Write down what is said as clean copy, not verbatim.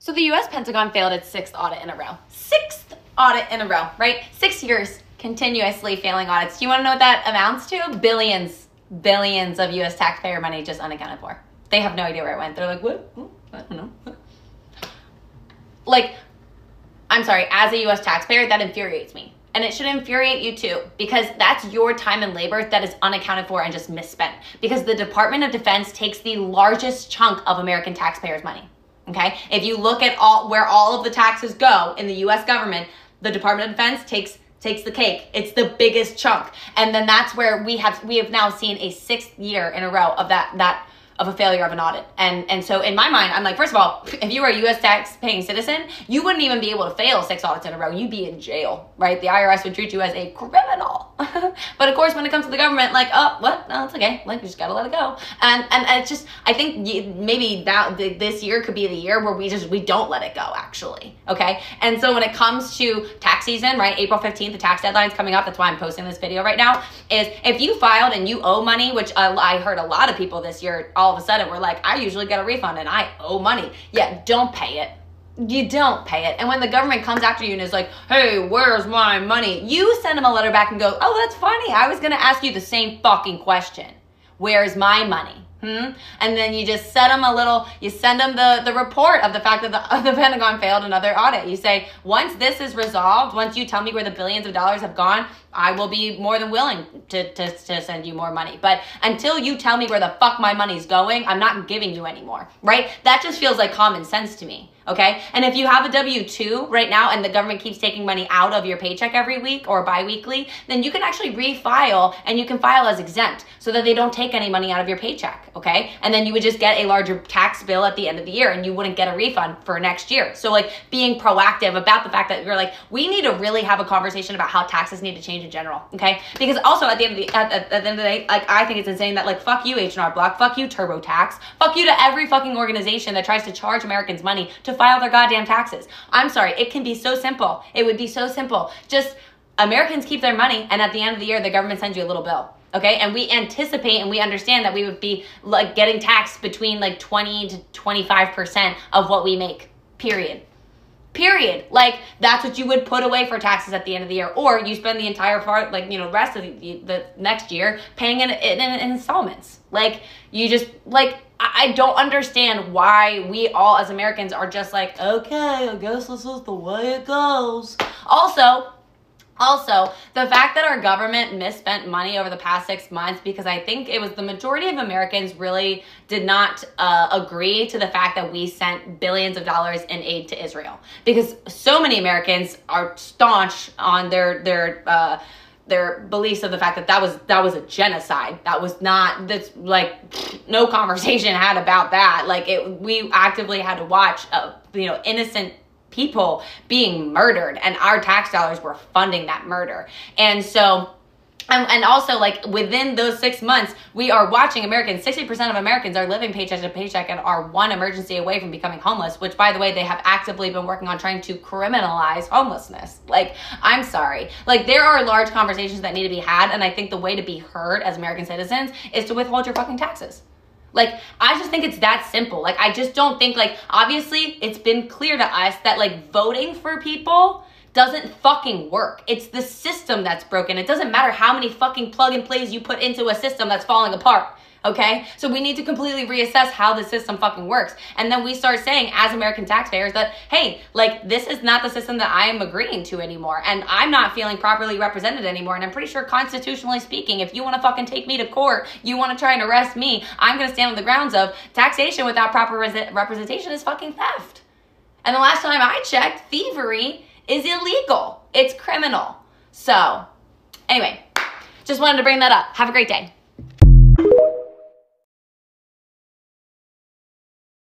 So the US Pentagon failed its 6th audit in a row. 6th audit in a row, right? 6 years continuously failing audits. Do you want to know what that amounts to? Billions of US taxpayer money just unaccounted for. They have no idea where it went. They're like, what? Oh, I don't know. Like, I'm sorry, as a US taxpayer, that infuriates me. And it should infuriate you too, because that's your time and labor that is unaccounted for and just misspent. Because the Department of Defense takes the largest chunk of American taxpayers' money. Okay? If you look at where all of the taxes go in the US government, the Department of Defense takes the cake. It's the biggest chunk. And then that's where we have now seen a 6th year in a row of of a failure of an audit. And so in my mind, I'm like, first of all, if you were a US tax-paying citizen, you wouldn't even be able to fail 6 audits in a row. You'd be in jail, right? The IRS would treat you as a criminal. But of course, when it comes to the government, like, oh, what? No, it's okay. Like, you just gotta let it go. And it's just, I think maybe this year could be the year where we don't let it go, actually, okay? And so when it comes to tax season, right, April 15th, the tax deadline's coming up. That's why I'm posting this video right now, is if you filed and you owe money, which I heard a lot of people this year, all of a sudden were like, I usually get a refund and I owe money. Yeah, don't pay it. You don't pay it. And when the government comes after you and is like, hey, where's my money? You send them a letter back and go, oh, that's funny. I was going to ask you the same fucking question. Where's my money? And then you just send them you send them the report of the fact that the Pentagon failed another audit. You say, once this is resolved, once you tell me where the billions of dollars have gone, I will be more than willing to send you more money. But until you tell me where the fuck my money's going, I'm not giving you any more, right? That just feels like common sense to me. Okay. And if you have a W-2 right now and the government keeps taking money out of your paycheck every week or bi-weekly, then you can actually refile and you can file as exempt so that they don't take any money out of your paycheck. Okay. And then you would just get a larger tax bill at the end of the year and you wouldn't get a refund for next year. So like being proactive about the fact that you're like, we need to really have a conversation about how taxes need to change in general. Okay. Because also at the end of the day, like I think it's insane that like, fuck you H&R Block, fuck you TurboTax, fuck you to every fucking organization that tries to charge Americans money to file their goddamn taxes. I'm sorry, it can be so simple. It would be so simple. Just Americans keep their money and at the end of the year, the government sends you a little bill. Okay, and we anticipate and we understand that we would be like getting taxed between like 20 to 25% of what we make, period. Like that's what you would put away for taxes at the end of the year, or you spend the entire rest of the next year paying in installments. Like you just like I don't understand why we all as Americans are just like, okay, I guess this is the way it goes. Also, the fact that our government misspent money over the past 6 months, because I think it was the majority of Americans really did not agree to the fact that we sent billions of dollars in aid to Israel. Because so many Americans are staunch on their beliefs of the fact that that was a genocide. That's like no conversation had about that. Like we actively had to watch, innocent people being murdered and our tax dollars were funding that murder. And so, and also like within those 6 months, we are watching Americans, 60% of Americans are living paycheck to paycheck and are one emergency away from becoming homeless, which by the way, they have actively been working on trying to criminalize homelessness. Like, I'm sorry. Like there are large conversations that need to be had. And I think the way to be heard as American citizens is to withhold your fucking taxes. Like, I just think it's that simple. Like, I just don't think, like, obviously, it's been clear to us that, like, voting for people doesn't fucking work. It's the system that's broken. It doesn't matter how many fucking plug and plays you put into a system that's falling apart. Okay? So we need to completely reassess how the system fucking works. And then we start saying as American taxpayers that, hey, like this is not the system that I am agreeing to anymore. And I'm not feeling properly represented anymore. And I'm pretty sure constitutionally speaking, if you want to fucking take me to court, you want to try and arrest me, I'm going to stand on the grounds of taxation without proper representation is fucking theft. And the last time I checked, thievery is illegal. It's criminal. So anyway, just wanted to bring that up. Have a great day.